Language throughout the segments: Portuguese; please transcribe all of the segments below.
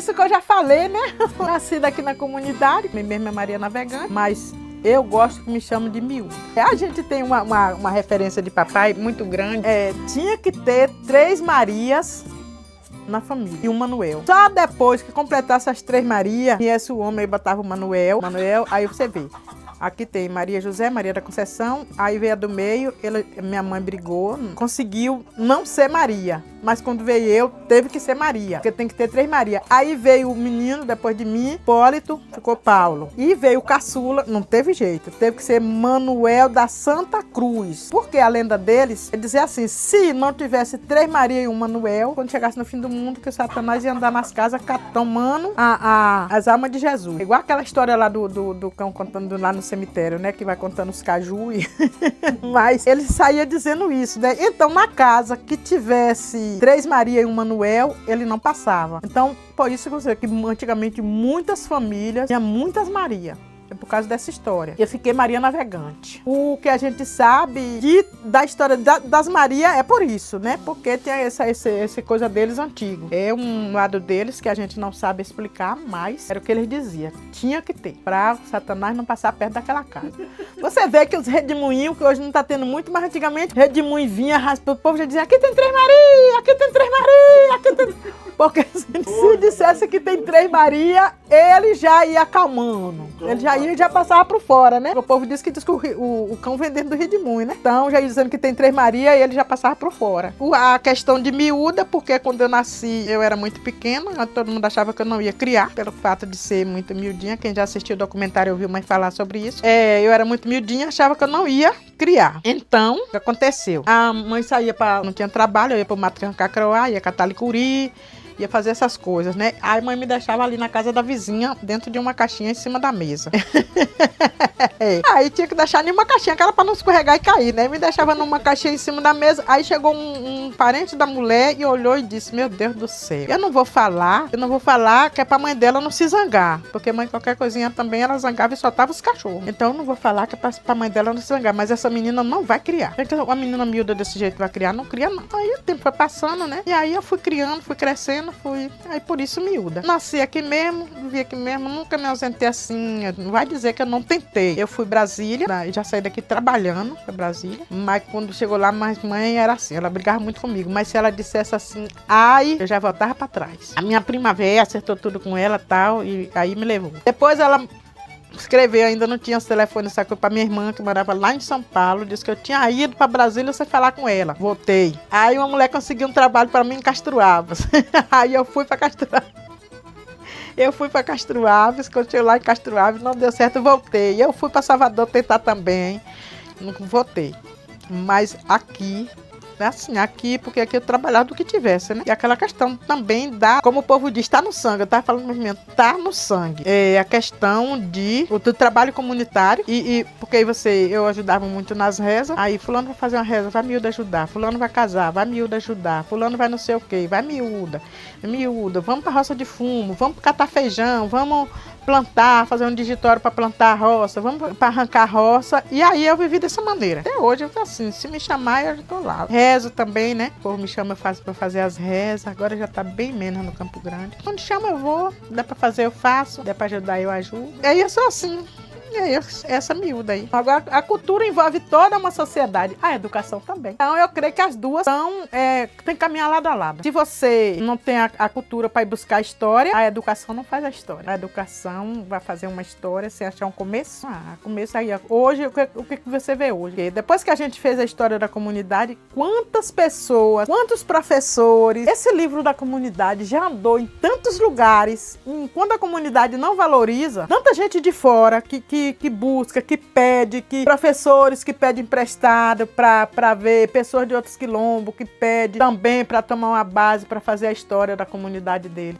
isso que eu já falei, né? Nascida aqui na comunidade, mesmo é Maria Navegante, mas eu gosto que me chamam de miúda. A gente tem uma referência de papai muito grande. Tinha que ter 3 Marias na família e um Manuel. Só depois que completasse as 3 Marias, viesse o homem, aí botava o Manuel, aí você vê. Aqui tem Maria José, Maria da Conceição, aí veio a do meio, minha mãe brigou, conseguiu não ser Maria, mas quando veio eu, teve que ser Maria, porque tem que ter 3 Maria. Aí veio o menino, depois de mim, Hipólito, ficou Paulo. E veio o caçula, não teve jeito, teve que ser Manuel da Santa Cruz, porque a lenda deles é dizer assim, se não tivesse 3 Maria e um Manuel, quando chegasse no fim do mundo, que o Satanás ia andar nas casas tomando as almas de Jesus. Igual aquela história lá do cão contando lá no cemitério, né? Que vai contando os caju. Mas ele saía dizendo isso, né? Então, na casa que tivesse 3 Maria e um Manuel, ele não passava. Então, por isso que eu sei que antigamente muitas famílias tinham muitas Maria. É por causa dessa história. Eu fiquei Maria Navegante. O que a gente sabe da história das Maria é por isso, né? Porque tem essa coisa deles antigo. É um lado deles que a gente não sabe explicar, mas era o que eles diziam. Tinha que ter, para Satanás não passar perto daquela casa. Você vê que os redemoinhos, que hoje não tá tendo muito, mas antigamente redemoinho vinha, o povo já dizia, aqui tem 3 Maria, aqui tem 3 Maria, aqui tem... Porque se dissesse que tem 3 Maria, ele já ia acalmando. Ele já passava por fora, né? O povo diz que o cão vem dentro do redemoinho, né? Então, já ia dizendo que tem 3 Maria e ele já passava por fora. A questão de miúda, porque quando eu nasci, eu era muito pequena, todo mundo achava que eu não ia criar, pelo fato de ser muito miudinha. Quem já assistiu o documentário ouviu mãe falar sobre isso. Eu era muito miudinha, achava que eu não ia criar. Então, o que aconteceu? A mãe saía não tinha trabalho, eu ia pro mato arrancar croá, ia catar licuri, ia fazer essas coisas, né? Aí a mãe me deixava ali na casa da vizinha, dentro de uma caixinha em cima da mesa. Aí tinha que deixar em uma caixinha, que era pra não escorregar e cair, né? Me deixava numa caixinha em cima da mesa. Aí chegou um parente da mulher e olhou e disse, meu Deus do céu, eu não vou falar que é pra mãe dela não se zangar. Porque mãe, qualquer coisinha também, ela zangava e soltava os cachorros. Então eu não vou falar que é pra mãe dela não se zangar, mas essa menina não vai criar. Então, uma menina miúda desse jeito vai criar? Não cria não. Aí o tempo foi passando, né? E aí eu fui criando, fui crescendo, aí por isso miúda. Nasci aqui mesmo, vivi aqui mesmo, nunca me ausentei assim, não vai dizer que eu não tentei. Eu fui Brasília, já saí daqui trabalhando pra Brasília, mas quando chegou lá, mãe era assim, ela brigava muito comigo, mas se ela dissesse assim, ai, eu já voltava pra trás. A minha prima veio, acertou tudo com ela e tal, e aí me levou. Depois ela escreveu, ainda não tinha os telefones, sacou pra minha irmã que morava lá em São Paulo, disse que eu tinha ido pra Brasília sem falar com ela. Voltei. Aí uma mulher conseguiu um trabalho pra mim em Castro Alves. Aí eu fui pra Castro Alves. Quando cheguei lá em Castro Alves, não deu certo, voltei. Eu fui pra Salvador tentar também, não voltei. Mas aqui, assim, porque aqui eu trabalhava do que tivesse, né? E aquela questão também como o povo diz, tá no sangue, eu tava falando mesmo, tá no sangue. A questão do trabalho comunitário, porque aí eu ajudava muito nas rezas, aí fulano vai fazer uma reza, vai miúda ajudar, fulano vai casar, vai miúda ajudar, fulano vai não sei o quê, vai miúda, vamos pra roça de fumo, vamos catar feijão, vamos plantar, fazer um digitório para plantar a roça, vamos para arrancar a roça. E aí eu vivi dessa maneira. Até hoje eu tô assim, se me chamar eu já tô lá. Rezo também, né? O povo me chama, eu faço para fazer as rezas. Agora já tá bem menos no Campo Grande. Quando chama eu vou, dá para fazer eu faço, dá para ajudar eu ajudo. E aí eu sou assim. Essa miúda aí. Agora, a cultura envolve toda uma sociedade. A educação também. Então, eu creio que as duas tem que caminhar lado a lado. Se você não tem a cultura para ir buscar a história, a educação não faz a história. A educação vai fazer uma história, se achar um começo. Começo aí. Hoje, o que você vê hoje? Porque depois que a gente fez a história da comunidade, quantas pessoas, quantos professores, esse livro da comunidade já andou em tantos lugares. Quando a comunidade não valoriza, tanta gente de fora que busca, que pede, que professores que pedem emprestado para ver, pessoas de outros quilombos que pedem também para tomar uma base para fazer a história da comunidade dele.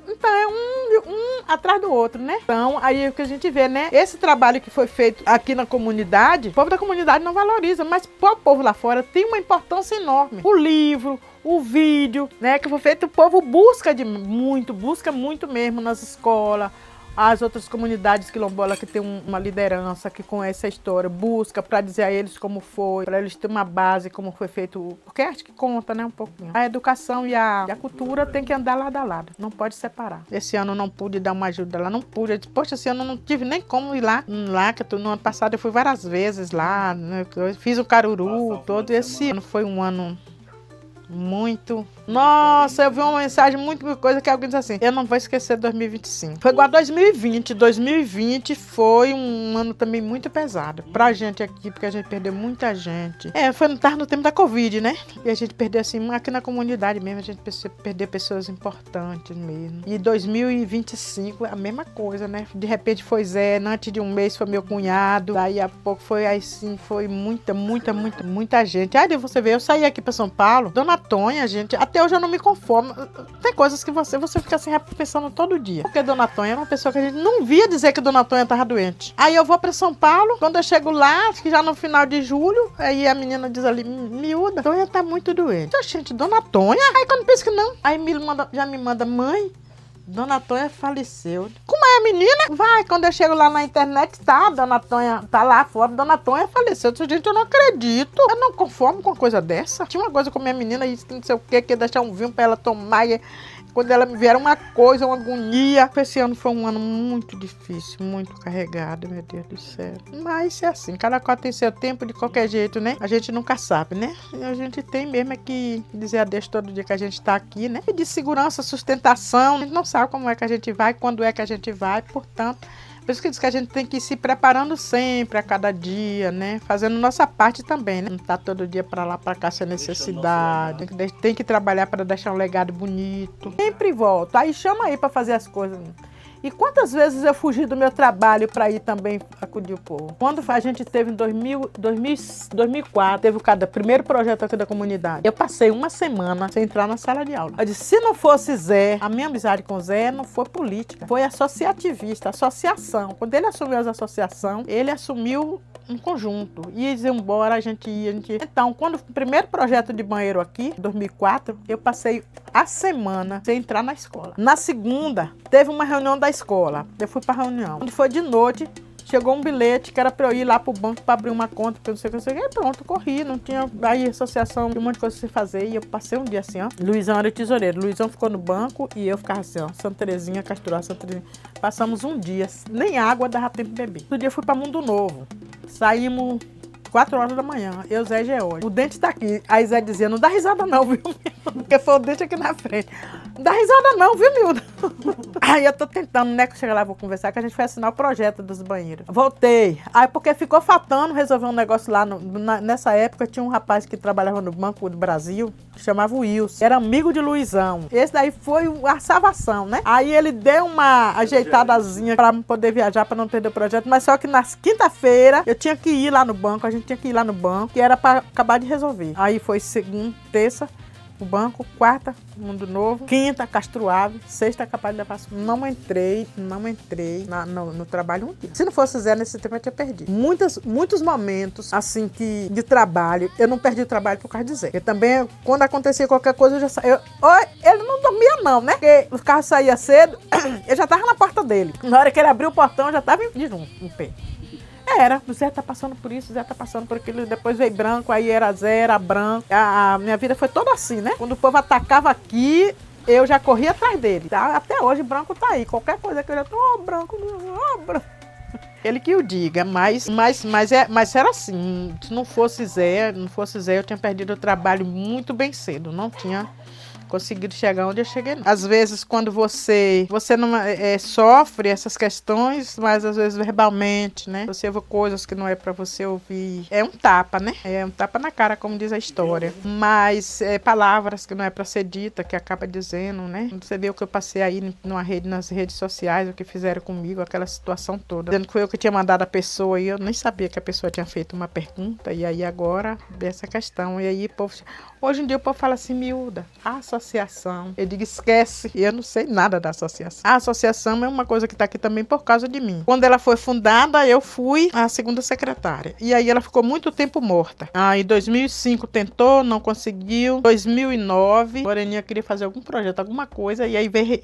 Então é um atrás do outro, né? Então aí é o que a gente vê, né? Esse trabalho que foi feito aqui na comunidade, o povo da comunidade não valoriza, mas para o povo lá fora tem uma importância enorme. O livro, o vídeo, né, que foi feito, o povo busca muito mesmo nas escolas. as outras comunidades quilombolas que tem uma liderança, que conhece a história, busca para dizer a eles como foi, para eles terem uma base, como foi feito, porque acho que conta, né, um pouquinho. A educação e a cultura tem que andar lado a lado, não pode separar. Esse ano eu não pude dar uma ajuda lá, não pude. Eu disse, poxa, esse ano eu não tive nem como ir lá, que no ano passado eu fui várias vezes lá, né, eu fiz o caruru todo. Esse ano foi um ano muito... Nossa, eu vi uma mensagem, muita coisa que alguém disse assim, eu não vou esquecer 2025. Foi igual a 2020. 2020 foi um ano também muito pesado pra gente aqui, porque a gente perdeu muita gente. Tava no tempo da Covid, né? E a gente perdeu assim, aqui na comunidade mesmo, a gente perdeu pessoas importantes mesmo. E 2025, a mesma coisa, né? De repente foi Zé, antes de um mês foi meu cunhado, daí a pouco foi assim, foi muita gente. Aí você vê, eu saí aqui pra São Paulo, Dona Tonha, gente, até hoje eu não me conformo. Tem coisas que você fica assim pensando todo dia. Porque Dona Tonha era uma pessoa que a gente não via dizer que Dona Tonha tava doente. Aí eu vou pra São Paulo, quando eu chego lá, acho que já no final de julho, aí a menina diz ali, miúda, Tonha tá muito doente. Eu, gente, Dona Tonha? Aí quando pensa que não, aí já me manda, mãe, Dona Tonha faleceu. Como é a menina? Vai, quando eu chego lá na internet, tá, Dona Tonha, tá lá fora, Dona Tonha faleceu. Eu disse, gente, eu não acredito. Eu não conformo com uma coisa dessa. Tinha uma coisa com minha menina, e não sei o que ia deixar um vinho pra ela tomar. E quando ela me vier uma coisa, uma agonia. Esse ano foi um ano muito difícil, muito carregado, meu Deus do céu. Mas é assim, cada qual tem seu tempo, de qualquer jeito, né? A gente nunca sabe, né? E a gente tem mesmo é que dizer adeus todo dia que a gente tá aqui, né? E de segurança, sustentação, a gente não sabe como é que a gente vai, quando é que a gente vai, portanto... Por isso que diz que a gente tem que ir se preparando sempre, a cada dia, né? Fazendo nossa parte também, né? Não tá todo dia pra lá, pra cá, sem necessidade. Tem que trabalhar para deixar um legado bonito. Sempre volto. Aí chama aí pra fazer as coisas. E quantas vezes eu fugi do meu trabalho para ir também acudir o povo? Quando a gente teve em 2004, teve o primeiro projeto aqui da comunidade, eu passei uma semana sem entrar na sala de aula. Eu disse, se não fosse Zé, a minha amizade com Zé não foi política, foi associativista, associação. Quando ele assumiu as associações, ele assumiu um conjunto. Ia embora, a gente ia. Então, quando o primeiro projeto de banheiro aqui, em 2004, eu passei a semana sem entrar na escola. Na segunda, teve uma reunião da escola. Eu fui para a reunião. Quando foi de noite, chegou um bilhete que era para eu ir lá para o banco para abrir uma conta, porque eu não sei o que, não sei o que. E pronto, corri. Não tinha aí associação, tinha um monte de coisa pra você fazer. E eu passei um dia assim, ó. Luizão era o tesoureiro. Luizão ficou no banco e eu ficava assim, ó. Santa Terezinha, Castural, Santa Terezinha. Passamos um dia, nem água dava tempo de beber. Outro dia eu fui para Mundo Novo. Saímos 4 horas da manhã, eu, Zé e George. O dente tá aqui. Aí Zé dizia, não dá risada não, viu, porque foi o dente aqui na frente. Não dá risada não, viu, miúda? Aí eu tô tentando, né, que eu chegar lá, vou conversar, que a gente foi assinar o projeto dos banheiros. Voltei. Aí porque ficou faltando resolver um negócio lá, nessa época tinha um rapaz que trabalhava no Banco do Brasil, que chamava Wilson, era amigo de Luizão. Esse daí foi a salvação, né? Aí ele deu uma ajeitadazinha pra poder viajar, pra não perder o projeto, mas só que na quinta-feira eu tinha que ir lá no banco, a gente tinha que ir lá no banco, que era para acabar de resolver. Aí foi segunda, terça, o banco, quarta, Mundo Novo, quinta, Castro Ave, sexta, capaz de levar. Não entrei no trabalho um dia. Se não fosse Zé, nesse tempo eu tinha perdido. Muitos momentos, assim, de trabalho, eu não perdi o trabalho por causa de Zé. Eu também, quando acontecia qualquer coisa, eu já saía. Ele não dormia não, né? Porque os carros saíam cedo, eu já tava na porta dele. Na hora que ele abriu o portão, eu já tava em pé. O Zé tá passando por isso, o Zé tá passando por aquilo, depois veio branco, aí era Zé, era branco. A minha vida foi toda assim, né? Quando o povo atacava aqui, eu já corria atrás dele. Tá? Até hoje, branco tá aí. Qualquer coisa que eu já tô, branco. Ele que o diga, mas era assim, se não fosse Zé, eu tinha perdido o trabalho muito bem cedo, não tinha conseguido chegar onde eu cheguei. Às vezes, quando você não sofre essas questões, mas às vezes verbalmente, né? Você ouve coisas que não é pra você ouvir. É um tapa, né? É um tapa na cara, como diz a história. Mas palavras que não é pra ser dita, que acaba dizendo, né? Você vê o que eu passei aí nas redes sociais, o que fizeram comigo, aquela situação toda. Dizendo que foi eu que tinha mandado a pessoa e eu nem sabia que a pessoa tinha feito uma pergunta. E aí agora, dessa questão. E aí, povo... Hoje em dia o povo fala assim, miúda, associação. Eu digo, esquece, eu não sei nada da associação. A associação é uma coisa que está aqui também por causa de mim. Quando ela foi fundada, eu fui a segunda secretária. E aí ela ficou muito tempo morta. Em 2005 tentou, não conseguiu. 2009, a Moreninha queria fazer algum projeto, alguma coisa, e aí veio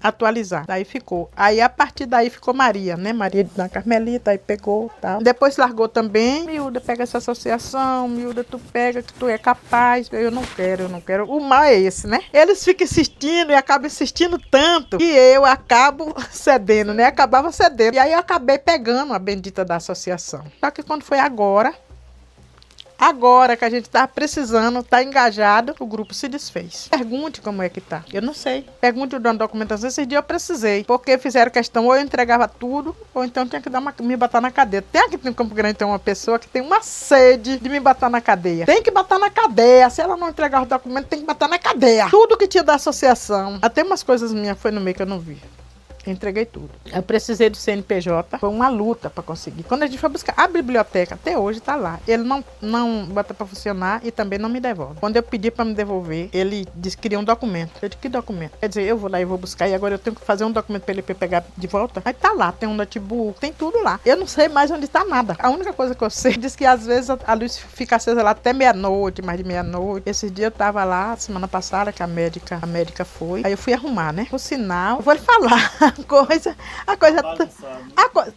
atualizar. Daí ficou. Aí a partir daí ficou Maria, né? Maria da Carmelita, aí pegou, tal. Depois largou também. Miúda, pega essa associação, miúda, tu pega que tu é capaz. Eu não quero. O mal é esse, né? Eles ficam insistindo e acabam insistindo tanto que eu acabo cedendo, né? Acabava cedendo. E aí eu acabei pegando a bendita da associação. Só que quando foi agora que a gente tá precisando, tá engajado, o grupo se desfez. Pergunte como é que tá. Eu não sei. Pergunte o dono da documentação. Esse dia eu precisei. Porque fizeram questão, ou eu entregava tudo, ou então tinha que me botar na cadeia. Tem aqui no Campo Grande, tem uma pessoa que tem uma sede de me botar na cadeia. Tem que botar na cadeia. Se ela não entregar o documento, tem que botar na cadeia. Tudo que tinha da associação. Até umas coisas minhas foi no meio que eu não vi. Entreguei tudo. Eu precisei do CNPJ, foi uma luta para conseguir. Quando a gente foi buscar a biblioteca, até hoje tá lá. Ele não bota para funcionar e também não me devolve. Quando eu pedi para me devolver, ele disse que queria um documento. Eu disse, que documento? Quer dizer, eu vou lá e vou buscar e agora eu tenho que fazer um documento para ele pegar de volta. Aí tá lá, tem um notebook, tem tudo lá. Eu não sei mais onde tá nada. A única coisa que eu sei diz que às vezes a luz fica acesa lá até meia-noite, mais de meia-noite. Esse dia eu tava lá, semana passada, que a médica foi. Aí eu fui arrumar, né? Por sinal, eu vou lhe falar.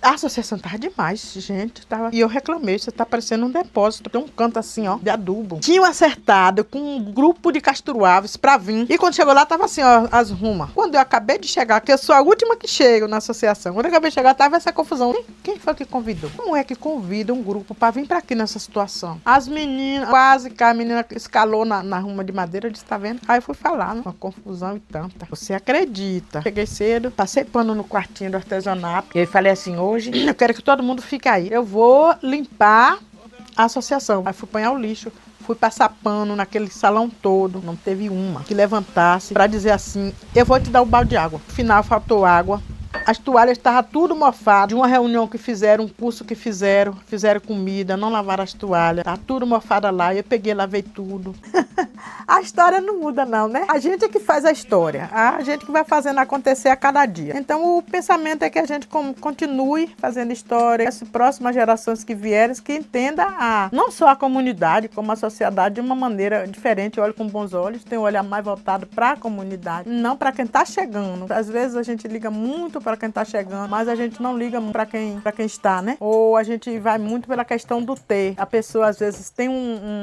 A associação tava demais, gente. E eu reclamei, você tá parecendo um depósito. Tem um canto assim, ó, de adubo. Tinham acertado com um grupo de castroaves pra vir. E quando chegou lá, tava assim, ó, as rumas. Quando eu acabei de chegar, que eu sou a última que chego na associação. Quando eu acabei de chegar, tava essa confusão. Quem foi que convidou? Como é que convida um grupo pra vir pra aqui nessa situação? As meninas, quase que a menina escalou na ruma de madeira, eu disse, tá vendo? Aí eu fui falar, uma confusão e tanta. Você acredita? Cheguei cedo, passei pano no quartinho do artesanato. E aí falei assim, hoje eu quero que todo mundo fique aí. Eu vou limpar a associação. Aí fui apanhar o lixo. Fui passar pano naquele salão todo. Não teve uma que levantasse para dizer assim, eu vou te dar um balde de água. No final faltou água. As toalhas estavam tudo mofadas. De uma reunião que fizeram, um curso que fizeram comida, não lavaram as toalhas. Tá tudo mofada lá. Eu peguei, lavei tudo. A história não muda não, né? A gente é que faz a história. A gente que vai fazendo acontecer a cada dia. Então o pensamento é que a gente continue fazendo história. As próximas gerações que vierem, que entenda não só a comunidade, como a sociedade de uma maneira diferente. Olhe com bons olhos. Tem um olhar mais voltado para a comunidade, não para quem está chegando. Às vezes a gente liga muito para quem está chegando, mas a gente não liga para quem está, né? Ou a gente vai muito pela questão do ter. A pessoa às vezes tem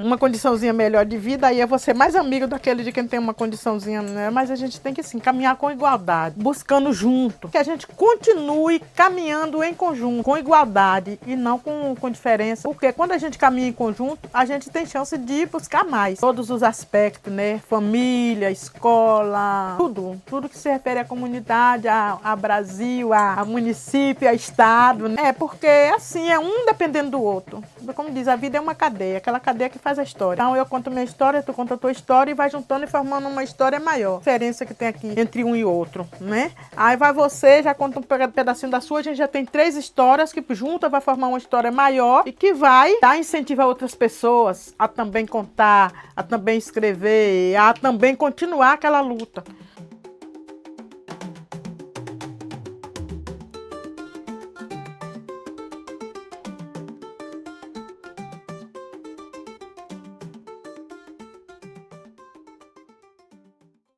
uma condiçãozinha melhor de vida e é você mais amigo daquele de quem tem uma condiçãozinha, né? Mas a gente tem que sim caminhar com igualdade, buscando junto, que a gente continue caminhando em conjunto, com igualdade e não com diferença, porque quando a gente caminha em conjunto, a gente tem chance de buscar mais, todos os aspectos, né? Família, escola, tudo que se refere à comunidade, a Brasil, a município, a estado, né? Porque assim, é um dependendo do outro. Como diz, a vida é uma cadeia, aquela cadeia que faz a história. Então eu conto minha história, tu conta a tua história e vai juntando e formando uma história maior. A diferença que tem aqui entre um e outro, né? Aí vai você, já conta um pedacinho da sua, a gente já tem 3 histórias que junta vai formar uma história maior e que vai incentivar outras pessoas a também contar, a também escrever, a também continuar aquela luta.